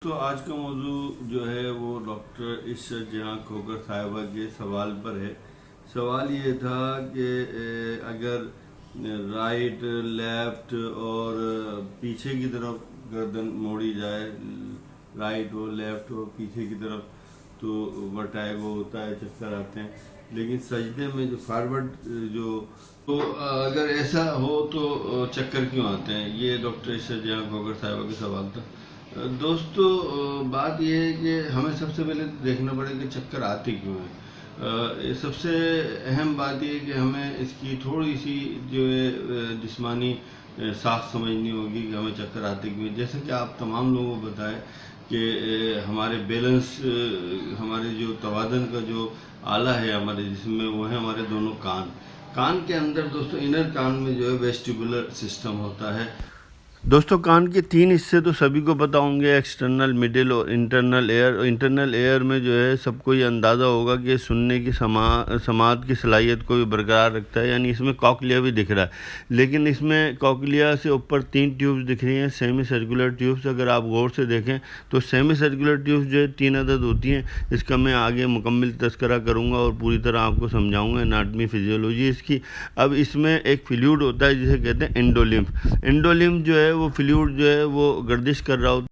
तो आज का मौजू जो है वो डॉक्टर इशरत जहां खोकर साहिबा के सवाल पर है। सवाल ये था कि अगर राइट लेफ्ट और पीछे की तरफ गर्दन मोड़ी जाए, राइट हो लेफ्ट हो पीछे की तरफ, तो वर्टाइगो होता है, चक्कर आते हैं। लेकिन सजदे में जो फॉरवर्ड जो तो अगर ऐसा हो तो चक्कर क्यों आते हैं, ये डॉक्टर इशरत जहां खोकर साहिबा का सवाल था। दोस्तों, बात यह है कि हमें सबसे पहले देखना पड़ेगा कि चक्कर आते क्यों हैं। सबसे अहम बात यह है कि हमें इसकी थोड़ी सी जो है जिस्मानी साख समझनी होगी कि हमें चक्कर आते क्यों हैं। जैसे कि आप तमाम लोगों को बताएं कि हमारे बैलेंस, हमारे जो तवाज़ुन का जो आला है हमारे जिस्म में, वो है हमारे दोनों कान। कान के अंदर दोस्तों इनर कान में जो है वेस्टिबुलर सिस्टम होता है। दोस्तों, कान के 3 हिस्से तो सभी को पता होंगे, एक्सटर्नल, मिडिल और इंटरनल एयर। इंटरनल एयर में जो है सबको ये अंदाज़ा होगा कि सुनने की समात की सलाहियत को भी बरकरार रखता है, यानी इसमें कॉकलिया भी दिख रहा है। लेकिन इसमें कॉकलिया से ऊपर 3 ट्यूब्स दिख रही हैं, सेमी सर्कुलर ट्यूब्स। अगर आप गौर से देखें तो सेमी सर्कुलर ट्यूब्स जो है 3 अदद होती हैं। इसका मैं आगे मुकम्मल तस्करा करूँगा और पूरी तरह आपको समझाऊँगा एनाटमी फिजियोलॉजी इसकी। अब इसमें एक फ्लूइड होता है जिसे कहते हैं एंडोलिम्फ। एंडोलिम्फ जो है वो फ्लूइड जो है वो गर्दिश कर रहा होता है।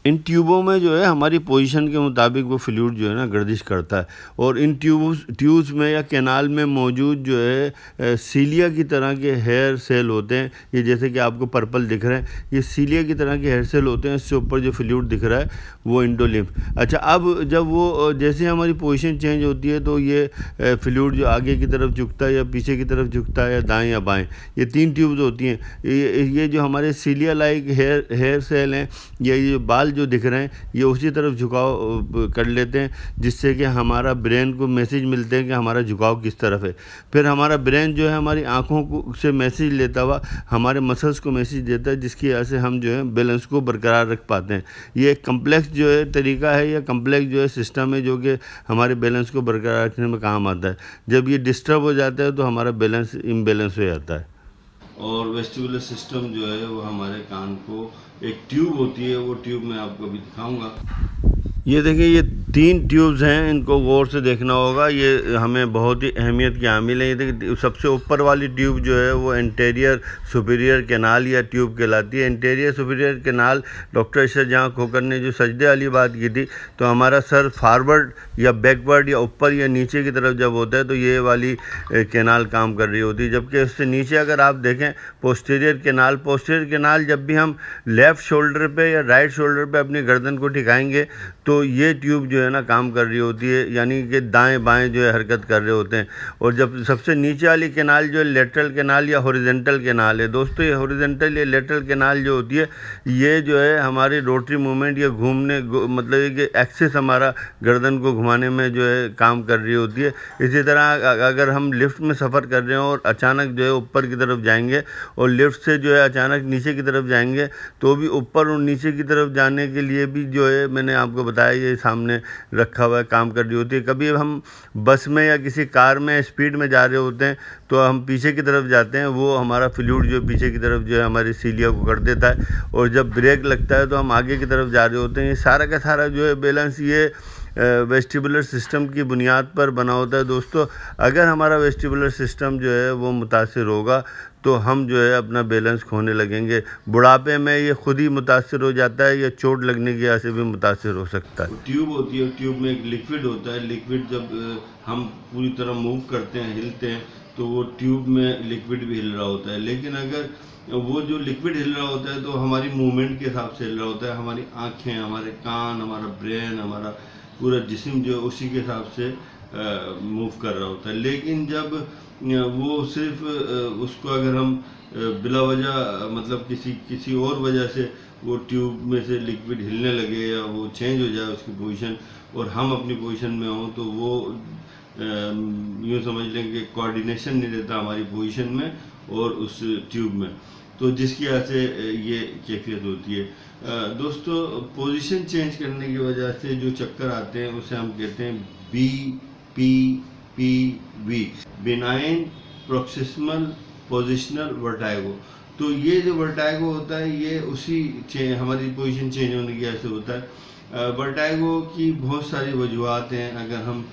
इन ट्यूबों में जो है हमारी पोजीशन के मुताबिक वो फ्लूइड जो है ना गर्दिश करता है। और इन ट्यूब्स में या कैनाल में मौजूद जो है सीलिया की तरह के हेयर सेल होते हैं। ये जैसे कि आपको पर्पल दिख रहे हैं, ये सीलिया की तरह के हेयर सेल होते हैं। इससे ऊपर जो फ्लूइड दिख रहा है वो एंडोलिम्फ। अच्छा, अब जब वो जैसे हमारी पोजीशन चेंज होती है तो ये फ्लूइड जो आगे की तरफ झुकता है या पीछे की तरफ झुकता है या दाएँ या बाएँ, ये 3 ट्यूब्स होती हैं। ये जो हमारे सीलिया लाइक हेयर सेल हैं, ये बाल जो दिख रहे हैं, ये उसी तरफ झुकाव कर लेते हैं, जिससे कि हमारा ब्रेन को मैसेज मिलते हैं कि हमारा झुकाव किस तरफ है। फिर हमारा ब्रेन जो है हमारी आँखों को से मैसेज लेता हुआ हमारे मसल्स को मैसेज देता है, जिसकी वजह से हम जो है बैलेंस को बरकरार रख पाते हैं। ये एक कम्प्लेक्स जो है तरीका है या कम्प्लेक्स जो है सिस्टम है जो कि हमारे बैलेंस को बरकरार रखने में काम आता है। जब ये डिस्टर्ब हो जाता है तो हमारा बैलेंस इम्बैलेंस हो जाता है। और वेस्टिबुलर सिस्टम जो है वो हमारे कान को, एक ट्यूब होती है, वो ट्यूब मैं आपको अभी दिखाऊंगा। ये देखिए, ये 3 ट्यूब्स हैं, इनको गौर से देखना होगा, ये हमें बहुत ही अहमियत की हामिल है। ये देखिए, सबसे ऊपर वाली ट्यूब जो है वो एंटीरियर सुपीरियर कैनाल या ट्यूब कहलाती है। Anterior superior canal, doctor Ishrat जहां खोकर ने जो सजदे वाली बात की थी, तो हमारा सर फॉरवर्ड या बैकवर्ड या ऊपर या नीचे की तरफ जब होता है तो ये वाली कैनाल काम कर रही होती है। जबकि उससे नीचे अगर आप देखें पोस्टीरियर कैनाल, जब भी हम लेफ़्ट शोल्डर पे या राइट शोल्डर पे अपनी गर्दन को टिकाएंगे तो ये ट्यूब जो है ना काम कर रही होती है, यानी कि दाएं बाएं जो है हरकत कर रहे होते हैं। और जब सबसे नीचे वाली कैनाल जो है लेटरल कैनाल या हॉरिजॉन्टल कैनाल है। दोस्तों, ये हॉरिजॉन्टल या लेटरल कैनाल जो होती है, ये जो है हमारी रोटरी मूवमेंट या घूमने मतलब कि एक्सिस हमारा गर्दन को घुमाने में जो है काम कर रही होती है। इसी तरह अगर हम लिफ्ट में सफ़र कर रहे हो और अचानक जो है ऊपर की तरफ जाएंगे और लिफ्ट से जो है अचानक नीचे की तरफ जाएंगे, तो भी ऊपर और नीचे की तरफ जाने के लिए भी जो है मैंने आपको बताया ये सामने रखा हुआ है, काम कर रही होती है। कभी हम बस में या किसी कार में स्पीड में जा रहे होते हैं तो हम पीछे की तरफ जाते हैं, वो हमारा फ्लूइड जो पीछे की तरफ जो है हमारी सीलिया को कर देता है। और जब ब्रेक लगता है तो हम आगे की तरफ जा रहे होते हैं। ये सारा का सारा जो है बैलेंस ये वेस्टिबुलर सिस्टम की बुनियाद पर बना होता है। दोस्तों, अगर हमारा वेस्टिबुलर सिस्टम जो है वो मुतासिर होगा तो हम जो है अपना बैलेंस खोने लगेंगे। बुढ़ापे में ये खुद ही मुतासिर हो जाता है या चोट लगने की वजह से भी मुतासिर हो सकता है। ट्यूब होती है, ट्यूब में एक लिक्विड होता है। लिक्विड जब हम पूरी तरह मूव करते हैं, हिलते हैं, तो वो ट्यूब में लिक्विड भी हिल रहा होता है। लेकिन अगर वो जो लिक्विड हिल रहा होता है तो हमारी मूवमेंट के हिसाब से हिल रहा होता है। हमारी आँखें, हमारे कान, हमारा ब्रेन, हमारा पूरा जिस्म जो उसी के हिसाब से मूव कर रहा होता है। लेकिन जब वो सिर्फ उसको अगर हम बिला वजह मतलब किसी और वजह से वो ट्यूब में से लिक्विड हिलने लगे या वो चेंज हो जाए उसकी पोजीशन और हम अपनी पोजीशन में हों, तो वो यूँ समझ लें कि कोऑर्डिनेशन नहीं रहता हमारी पोजीशन में और उस ट्यूब में, तो जिसकी वजह से ये कैफियत होती है। दोस्तों, पोजीशन चेंज करने की वजह से जो चक्कर आते हैं उसे हम कहते हैं BPPV, benign proximal positional vertigo. तो ये जो वर्टाइगो होता है ये उसी हमारी पोजीशन चेंज होने की वजह से होता है। वर्टाइगो की बहुत सारी वजूहत हैं। अगर हम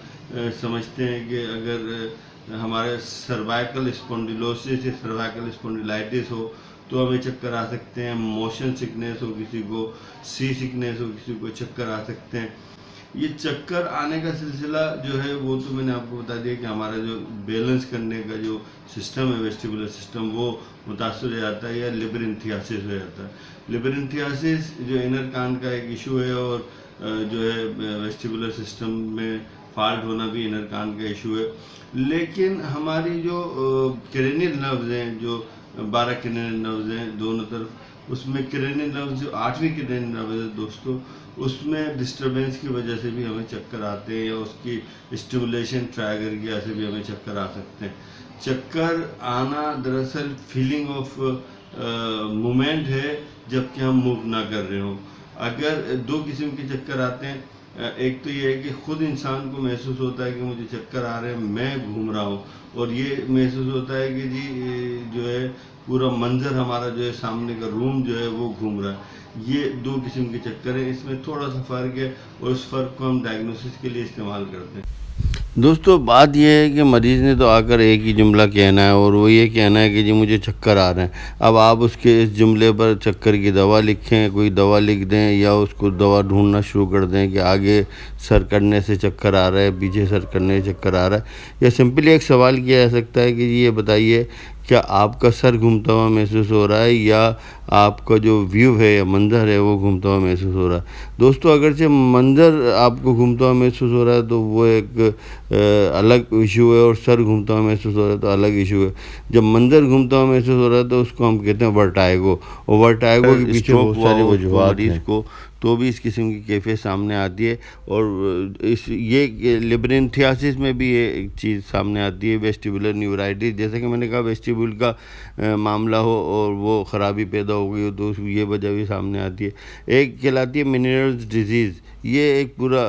समझते हैं कि अगर हमारे सर्वाइकल स्पॉन्डिलोसिस या सर्वाइकल स्पॉन्डिलाइटिस हो तो हमें चक्कर आ सकते हैं। मोशन सिकनेस हो किसी को, सी सिकनेस हो किसी को, चक्कर आ सकते हैं। ये चक्कर आने का सिलसिला जो है वो तो मैंने आपको बता दिया कि हमारा जो बैलेंस करने का जो सिस्टम है, वेस्टिबुलर सिस्टम, वो मुतासर हो जाता है या लिबरिंथियासिस हो जाता है। लिबरिंथियासिस जो इनर कान का एक इशू है और जो है वेस्टिबुलर सिस्टम में फॉल्ट होना भी इनर कान का इशू है। लेकिन हमारी जो क्रेनियल नर्व्स हैं, जो 12 क्रेनियल नर्व्स हैं दोनों तरफ, उसमें क्रेनियल नर्व जो 8वीं क्रेनियल नर्व है दोस्तों, उसमें डिस्टरबेंस की वजह से भी हमें चक्कर आते हैं या उसकी स्टिमुलेशन ट्राइगर की वजह से भी हमें चक्कर आ सकते हैं। चक्कर आना दरअसल फीलिंग ऑफ मोमेंट है जबकि हम मूव ना कर रहे हो। अगर दो किस्म के चक्कर आते हैं, एक तो ये है कि खुद इंसान को महसूस होता है कि मुझे चक्कर आ रहे हैं, मैं घूम रहा हूँ, और ये महसूस होता है कि जी जो है पूरा मंजर हमारा जो है सामने का रूम जो है वो घूम रहा है। ये दो किस्म के चक्कर हैं, इसमें थोड़ा सा फ़र्क है और उस फ़र्क को हम डायग्नोसिस के लिए इस्तेमाल करते हैं। दोस्तों बात यह है कि मरीज़ ने तो आकर एक ही जुमला कहना है और वो ये कहना है कि जी मुझे चक्कर आ रहे हैं। अब आप उसके इस जुमले पर चक्कर की दवा लिखें, कोई दवा लिख दें या उसको दवा ढूंढना शुरू कर दें कि आगे सर करने से चक्कर आ रहा है, पीछे सर करने से चक्कर आ रहा है, या सिंपली एक सवाल किया जा सकता है कि जी ये बताइए क्या आपका सर घूमता हुआ महसूस हो रहा है या आपका जो व्यू है या मंज़र है वो घूमता हुआ महसूस हो रहा है। दोस्तों अगरचे मंज़र आपको घूमता हुआ महसूस हो रहा है तो वो एक अलग इशू है और सर घूमता हुआ महसूस हो रहा है तो अलग इशू है। जब मंज़र घूमता हुआ महसूस हो रहा है तो उसको हम कहते हैं वर्टाइगो, और वर्टाइगो के पीछे बहुत सारी वजूहत मरीज़ को तो भी इस किस्म की कैफियत सामने आती है। और इस ये लिबरेंथियासिस में भी ये एक चीज़ सामने आती है, वेस्टिबुलर न्यूराइटिस। जैसे कि मैंने कहा वेस्टिबुल का मामला हो और वो ख़राबी पैदा हो गई हो तो ये वजह भी सामने आती है। एक कहलाती है मिनरल्स डिजीज़, ये एक पूरा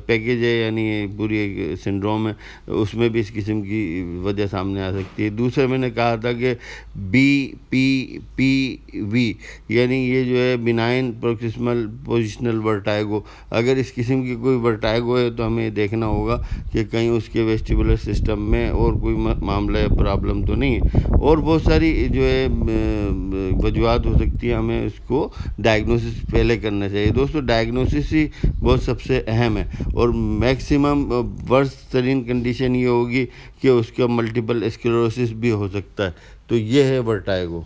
पैकेज है, यानी पूरी एक सिंड्रोम है, उसमें भी इस किस्म की वजह सामने आ सकती है। दूसरा मैंने कहा था कि BPPV, यानी ये जो है बिनाइन प्रोक्सिमल पोजिशनल वर्टाइगो। अगर इस किस्म की कोई वर्टाइगो है तो हमें देखना होगा कि कहीं उसके वेस्टिबुलर सिस्टम में और कोई मामला या प्रॉब्लम तो नहीं है। और बहुत सारी जो है वजूहत हो सकती है, हमें उसको डायग्नोसिस पहले करना चाहिए। दोस्तों डायग्नोसिस ही बहुत सबसे अहम है, और मैक्सिमम वर्स्ट तरीन कंडीशन ये होगी कि उसका मल्टीपल स्क्लेरोसिस भी हो सकता है। तो ये है वर्टाइगो।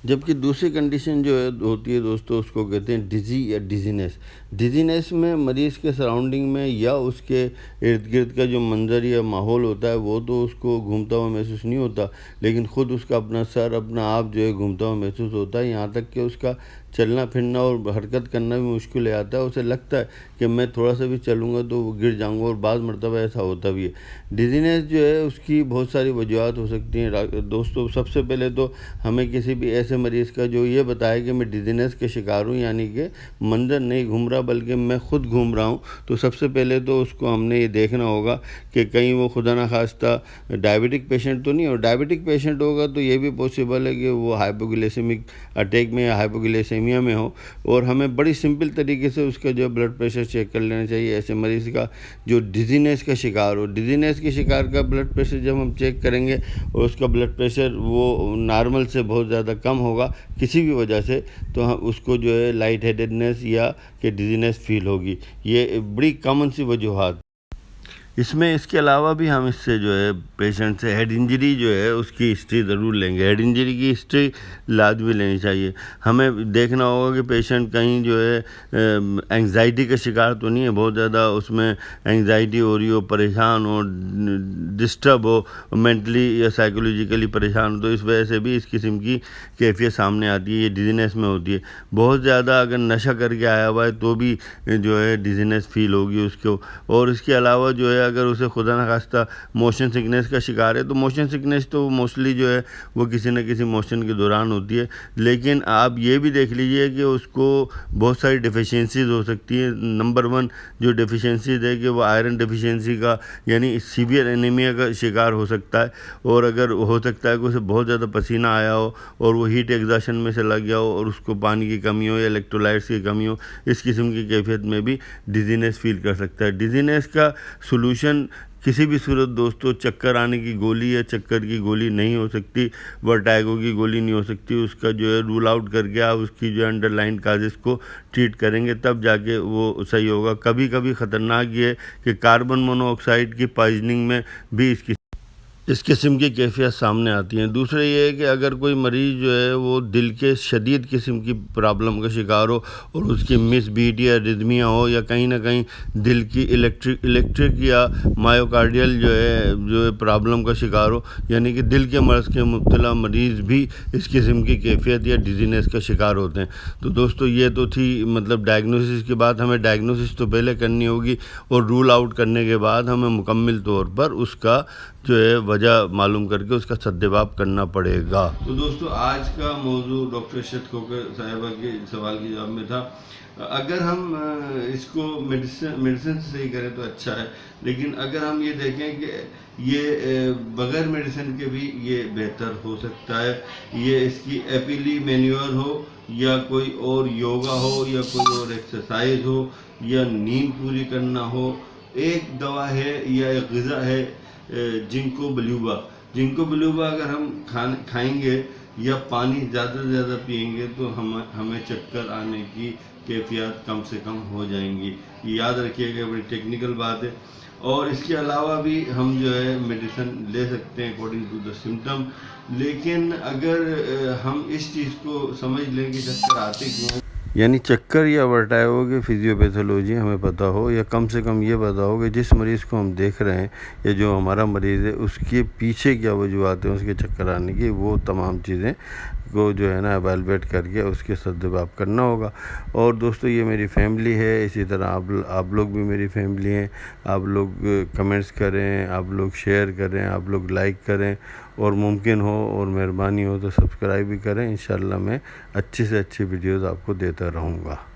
जबकि दूसरी कंडीशन जो है होती है दोस्तों, उसको कहते हैं डिजी या डिजीनेस। डिजीनेस में मरीज़ के सराउंडिंग में या उसके इर्द गिर्द का जो मंजर या माहौल होता है वो तो उसको घूमता हुआ महसूस नहीं होता, लेकिन ख़ुद उसका अपना सर, अपना आप जो है घूमता हुआ महसूस होता है। यहाँ तक कि उसका चलना फिरना और हरकत करना भी मुश्किल हो जाता है। उसे लगता है कि मैं थोड़ा सा भी चलूँगा तो गिर जाऊँगा, और बाज़ मरतबा ऐसा होता भी है। डिजीनेस जो है उसकी बहुत सारी वजूहत हो सकती हैं दोस्तों। सबसे पहले तो हमें किसी भी ऐसे मरीज़ का जो ये बताए कि मैं डिजीनेस के शिकार हूँ, यानी कि मंजर नहीं घूम रहा बल्कि मैं ख़ुद घूम रहा हूँ, तो सबसे पहले तो उसको हमने ये देखना होगा कि कहीं वो खुदा न खास्ता डायबिटिक पेशेंट तो नहीं हो। डायबिटिक पेशेंट होगा तो ये भी पॉसिबल है कि वो हाइपोग्लाइसेमिक अटैक में या हाइपोग्लाइसेमिया में हो, और हमें बड़ी सिंपल तरीके से उसका जो ब्लड प्रेशर चेक कर लेना चाहिए ऐसे मरीज़ का जो डिजीनेस का शिकार हो। डिजीनेस के शिकार का ब्लड प्रेशर जब हम चेक करेंगे और उसका ब्लड प्रेशर वो नॉर्मल से बहुत ज़्यादा कम होगा किसी भी वजह से, तो हम उसको जो है लाइट हेडेडनेस या कि डिजीनेस फील होगी। ये बड़ी कॉमन सी वजूहत। इसमें इसके अलावा भी हम इससे जो है पेशेंट से हेड इंजरी जो है उसकी हिस्ट्री ज़रूर लेंगे। हेड इंजरी की हिस्ट्री लाजमी लेनी चाहिए। हमें देखना होगा कि पेशेंट कहीं जो है एंग्जाइटी का शिकार तो नहीं है, बहुत ज़्यादा उसमें एंग्जाइटी हो रही हो, परेशान हो, डिस्टर्ब हो, मेंटली या साइकोलॉजिकली परेशान हो, तो इस वजह से भी इस किस्म की कैफियत सामने आती है। ये डिजीनेस में होती है। बहुत ज़्यादा अगर नशा करके आया हुआ है तो भी जो है डिजीनेस फील होगी उसको। और इसके अलावा जो है है अगर उसे खुदा न खास्ता मोशन सिकनेस का शिकार है, तो मोशन सिकनेस तो मोस्टली जो है वो किसी न किसी मोशन के दौरान होती है, लेकिन आप ये भी देख लीजिए कि उसको बहुत सारी डिफिशियंसीज हो सकती है। नंबर 1 जो डिफिशियंसीज है कि वो आयरन डिफिशियंसी का यानी सीवियर एनीमिया का शिकार हो सकता है, और अगर हो सकता है कि उसे बहुत ज़्यादा पसीना आया हो और वो हीट एग्जॉशन में चला गया हो और उसको पानी की कमी हो या इलेक्ट्रोलाइट्स की कमी हो, इस किस्म की कैफियत में भी डिजीनेस फील कर सकता है। डिजीनेस का सोल्यूशन किसी भी सूरत दोस्तों चक्कर आने की गोली या चक्कर की गोली नहीं हो सकती, वर्टाइगो की गोली नहीं हो सकती। उसका जो है रूल आउट करके आप उसकी जो अंडरलाइन काजेस को ट्रीट करेंगे तब जाके वो सही होगा। कभी कभी ख़तरनाक ये है कि कार्बन मोनोऑक्साइड की पॉइजनिंग में भी इस किस्म की कैफियत सामने आती हैं। दूसरा ये है कि अगर कोई मरीज़ जो है वो दिल के शदीद किस्म की प्रॉब्लम का शिकार हो और उसकी मिस बीट या रिदमिया हो या कहीं ना कहीं दिल की इलेक्ट्रिक या मायोकार्डियल जो है प्रॉब्लम का शिकार हो, यानी कि दिल के मर्ज़ के मुब्तला मरीज़ भी इस किस्म की कैफियत या डिजीनेस का शिकार होते हैं। तो दोस्तों ये तो थी मतलब डायग्नोसिस की बात। हमें डायग्नोसिस तो पहले करनी होगी और रूल आउट करने के बाद हमें मुकम्मल तौर पर उसका जो है वजह मालूम करके उसका सद्देबाब करना पड़ेगा। तो दोस्तों आज का मौजू डॉक्टर इरशाद खोखर साहिबा के सवाल के जवाब में था। अगर हम इसको मेडिसिन से सही करें तो अच्छा है, लेकिन अगर हम ये देखें कि ये बगैर मेडिसिन के भी ये बेहतर हो सकता है। ये इसकी एपिली मैन्योर हो या कोई और योगा हो या कोई और एक्सरसाइज हो या नींद पूरी करना हो, एक दवा है या एक ग़िज़ा है जिंको बिल्यूबा अगर हम खाएंगे या पानी ज़्यादा से ज़्यादा पिएंगे तो हमें चक्कर आने की कैफियत कम से कम हो जाएंगी। ये याद रखिएगा, बड़ी टेक्निकल बात है। और इसके अलावा भी हम जो है मेडिसिन ले सकते हैं अकॉर्डिंग टू द सिम्टम, लेकिन अगर हम इस चीज़ को समझ लें कि चक्कर आते क्यों, यानी चक्कर या वर्टाइगो की फिजियोपैथोलॉजी हमें पता हो, या कम से कम ये पता हो कि जिस मरीज़ को हम देख रहे हैं या जो हमारा मरीज़ है उसके पीछे क्या वजूहत हैं उसके चक्कर आने की, वो तमाम चीज़ें को जो है ना एवेलुएट करके उसके सद्देबाब करना होगा। और दोस्तों ये मेरी फैमिली है, इसी तरह आप लोग भी मेरी फैमिली हैं। आप लोग कमेंट्स करें, आप लोग शेयर करें, आप लोग लाइक करें, और मुमकिन हो और मेहरबानी हो तो सब्सक्राइब भी करें। इंशाल्लाह मैं अच्छी से अच्छी वीडियोज़ आपको देता रहूँगा।